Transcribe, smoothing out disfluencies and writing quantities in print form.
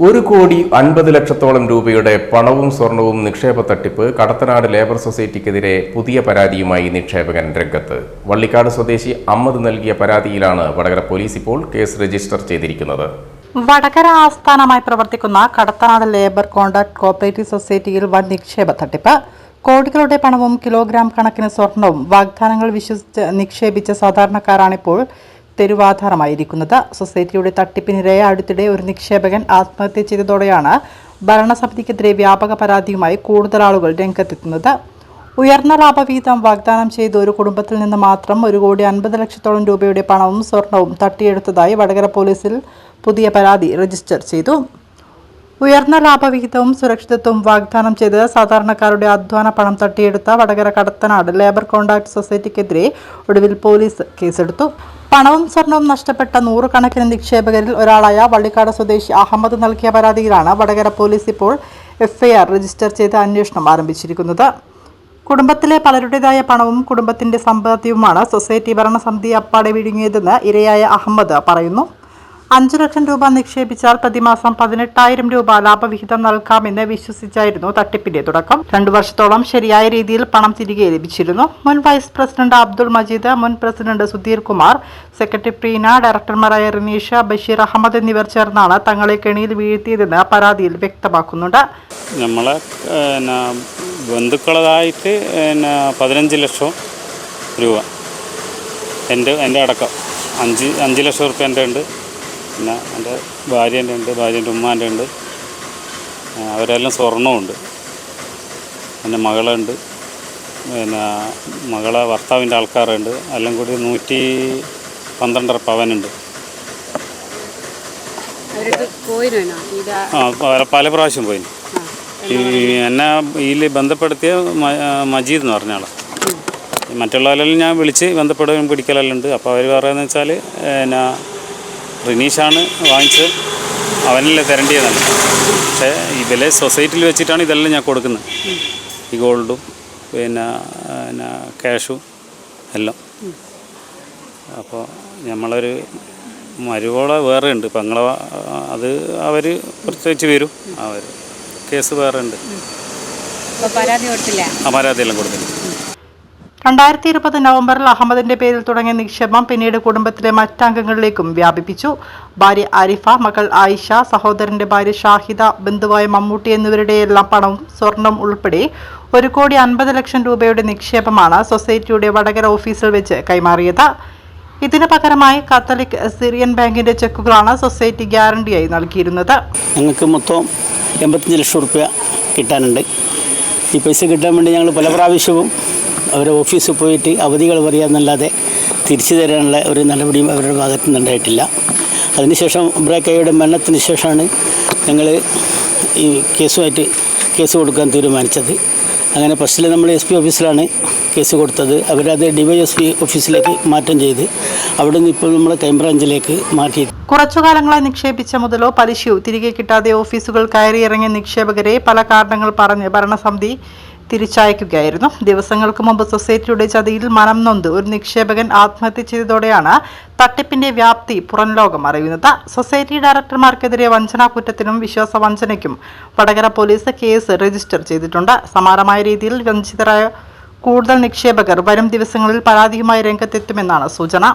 1,50,00,000 രൂപയുടെ പണവും സ്വർണവും നിക്ഷേപ തട്ടിപ്പ് കടത്തനാട് ലേബർ സൊസൈറ്റിക്കെതിരെ പുതിയ പരാതിയുമായി നിക്ഷേപകൻ രംഗത്ത്. വള്ളിക്കാട് സ്വദേശി അഹമ്മദ് നൽകിയ പരാതിയിലാണ് വടകര പോലീസ് ഇപ്പോൾ കേസ് രജിസ്റ്റർ ചെയ്തിരിക്കുന്നത്. വടകര ആസ്ഥാനമായി പ്രവർത്തിക്കുന്ന കടത്തനാട് ലേബർ കോൺട്രാക്ട് കോഓപ്പറേറ്റീവ് സൊസൈറ്റിയിൽ വൻ നിക്ഷേപ തട്ടിപ്പ്. കോടികളുടെ പണവും കിലോഗ്രാം കണക്കിന് സ്വർണവും വാഗ്ദാനങ്ങൾ വിശ്വസിച്ച് നിക്ഷേപിച്ച സാധാരണക്കാരാണിപ്പോൾ തെരുവാധാരമായിരിക്കുന്നത്. സൊസൈറ്റിയുടെ തട്ടിപ്പിനിരയെ അടുത്തിടെ ഒരു നിക്ഷേപകൻ ആത്മഹത്യ ചെയ്തതോടെയാണ് ഭരണസമിതിക്കെതിരെ വ്യാപക പരാതിയുമായി കൂടുതൽ ആളുകൾ രംഗത്തെത്തുന്നത്. ഉയർന്ന ലാഭവിഹിതം വാഗ്ദാനം ചെയ്ത് ഒരു കുടുംബത്തിൽ നിന്ന് മാത്രം 1,50,00,000 രൂപയുടെ പണവും സ്വർണവും തട്ടിയെടുത്തതായി വടകര പോലീസിൽ പുതിയ പരാതി രജിസ്റ്റർ ചെയ്തു. ഉയർന്ന ലാഭവിഹിതവും സുരക്ഷിതത്വവും വാഗ്ദാനം ചെയ്ത് സാധാരണക്കാരുടെ അധ്വാന പണം തട്ടിയെടുത്ത വടകര കടത്തനാട് ലേബർ കോൺട്രാക്ട് സൊസൈറ്റിക്കെതിരെ ഒടുവിൽ പോലീസ് കേസെടുത്തു. പണവും സ്വർണവും നഷ്ടപ്പെട്ട 100 കണക്കിന് നിക്ഷേപകരിൽ ഒരാളായ വള്ളിക്കാട് സ്വദേശി അഹമ്മദ് നൽകിയ പരാതിയിലാണ് വടകര പോലീസ് ഇപ്പോൾ FIR രജിസ്റ്റർ ചെയ്ത് അന്വേഷണം ആരംഭിച്ചിരിക്കുന്നത്. കുടുംബത്തിലെ പലരുടേതായ പണവും കുടുംബത്തിന്റെ സമ്പാദ്യവുമാണ് സൊസൈറ്റി ഭരണസമിതി അപ്പാടെ വിഴുങ്ങിയതെന്ന് ഇരയായ അഹമ്മദ് പറയുന്നു. 5 ലക്ഷം രൂപ നിക്ഷേപിച്ചാൽ പ്രതിമാസം 18,000 രൂപ ലാഭവിഹിതം നൽകാമെന്ന് വിശ്വസിച്ചായിരുന്നു തട്ടിപ്പിന്റെ തുടക്കം. 2 വർഷത്തോളം ശരിയായ രീതിയിൽ പണം തിരികെ ലഭിച്ചിരുന്നു. മുൻ വൈസ് പ്രസിഡന്റ് അബ്ദുൾ മജീദ്, മുൻ പ്രസിഡന്റ് സുധീർ കുമാർ, സെക്രട്ടറി പ്രീന, ഡയറക്ടർമാരായ റിനീഷ, ബഷീർ അഹമ്മദ് എന്നിവർ ചേർന്നാണ് തങ്ങളെ കെണിയിൽ വീഴ്ത്തിയതെന്ന് പരാതിയിൽ വ്യക്തമാക്കുന്നുണ്ട്. നമ്മളെ ബന്ധുക്കളായിട്ട് 15 ലക്ഷം രൂപ എൻ്റെ അടക്കം 5 ലക്ഷം റുപ്യ എൻ്റെ ഉണ്ട്. പിന്നെ എൻ്റെ ഭാര്യേൻ്റെ ഉണ്ട്, ഭാര്യേൻ്റെ ഉമ്മാൻ്റെ ഉണ്ട്, അവരെല്ലാം സ്വർണ്ണമുണ്ട്. എൻ്റെ മകളുണ്ട്, പിന്നെ മകളെ ഭർത്താവിൻ്റെ ആൾക്കാരുണ്ട്. എല്ലാം കൂടി 112.5 പവനുണ്ട്. പല പ്രാവശ്യം പോയി. എന്നെ ഇതിൽ ബന്ധപ്പെടുത്തിയ മജീദ് എന്ന് പറഞ്ഞ ആളാണ്. മറ്റുള്ളവരെല്ലാം ഞാൻ വിളിച്ച് ബന്ധപ്പെടുകയും പിടിക്കലെല്ലാം ഉണ്ട്. അപ്പോൾ അവർ പറയുന്നത് വെച്ചാൽ പിന്നെ റിനീഷാണ് വാങ്ങിച്ച് അവനല്ലേ തരേണ്ടിയതാണ്. പക്ഷേ ഇവരെ സൊസൈറ്റിയിൽ വെച്ചിട്ടാണ് ഇതെല്ലാം ഞാൻ കൊടുക്കുന്നത്. ഈ ഗോൾഡും പിന്നെ ക്യാഷും എല്ലാം. അപ്പോൾ നമ്മളൊരു മരുവോളെ വേറെ ഉണ്ട് പെങ്ങളെ, അത് അവർ പ്രത്യേകിച്ച് വരും. അവർ കേസ് വേറെ ഉണ്ട്. പരാതിയെല്ലാം കൊടുത്തില്ല. 2020 നവംബറിൽ അഹമ്മദിന്റെ പേരിൽ തുടങ്ങിയ നിക്ഷേപം പിന്നീട് കുടുംബത്തിലെ മറ്റംഗങ്ങളിലേക്കും വ്യാപിപ്പിച്ചു. ഭാര്യ ആരിഫ, മകൾ ആയിഷ, സഹോദരന്റെ ഭാര്യ ഷാഹിദ, ബന്ധുവായ മമ്മൂട്ടി എന്നിവരുടെയെല്ലാം പണവും സ്വർണം ഉൾപ്പെടെ 1,50,00,000 രൂപയുടെ നിക്ഷേപമാണ് സൊസൈറ്റിയുടെ വടകര ഓഫീസിൽ വെച്ച് കൈമാറിയത്. ഇതിനു പകരമായി കാത്തലിക് സിറിയൻ ബാങ്കിന്റെ ചെക്കുകളാണ് സൊസൈറ്റി ഗ്യാരണ്ടിയായി നൽകിയിരുന്നത്. ഞങ്ങൾക്ക് മൊത്തം 85 ലക്ഷം രൂപ കിട്ടാനുണ്ട്. ഈ പൈസ കിട്ടാൻ വേണ്ടി ഞങ്ങൾ പല പ്രാവശ്യവും അവരെ ഓഫീസിൽ പോയിട്ട് അവധികൾ പറയാമെന്നല്ലാതെ തിരിച്ചു തരാനുള്ള ഒരു നടപടിയും അവരുടെ ഭാഗത്തു നിന്നുണ്ടായിട്ടില്ല. അതിനുശേഷം ബ്രേക്കയുടെ മരണത്തിന് ശേഷമാണ് ഞങ്ങൾ ഈ കേസ് കൊടുക്കാൻ തീരുമാനിച്ചത്. അങ്ങനെ ഫസ്റ്റിൽ നമ്മൾ SP ഓഫീസിലാണ് കേസ് കൊടുത്തത്. അവരത് DYSP ഓഫീസിലേക്ക് മാറ്റം ചെയ്ത് അവിടെ നിന്ന് ഇപ്പോൾ നമ്മൾ ക്രൈംബ്രാഞ്ചിലേക്ക് മാറ്റി. കുറച്ചുകാലങ്ങളായി നിക്ഷേപിച്ച മുതലോ പലിശയോ തിരികെ കിട്ടാതെ ഓഫീസുകൾ കയറിയിറങ്ങിയ നിക്ഷേപകരെ പല കാരണങ്ങൾ പറഞ്ഞ് ഭരണസമിതി തിരിച്ചയക്കുകയായിരുന്നു. ദിവസങ്ങൾക്ക് മുമ്പ് സൊസൈറ്റിയുടെ ചതിയിൽ മനം നൊന്ത് ഒരു നിക്ഷേപകൻ ആത്മഹത്യ ചെയ്തതോടെയാണ് തട്ടിപ്പിന്റെ വ്യാപ്തി പുറം ലോകം അറിയുന്നത്. സൊസൈറ്റി ഡയറക്ടർമാർക്കെതിരെ വഞ്ചനാ കുറ്റത്തിനും വിശ്വാസവഞ്ചനയ്ക്കും വടകര പോലീസ് കേസ് രജിസ്റ്റർ ചെയ്തിട്ടുണ്ട്. സമാനമായ രീതിയിൽ വഞ്ചിതരായ കൂടുതൽ നിക്ഷേപകർ വരും ദിവസങ്ങളിൽ പരാതിയുമായി രംഗത്തെത്തുമെന്നാണ് സൂചന.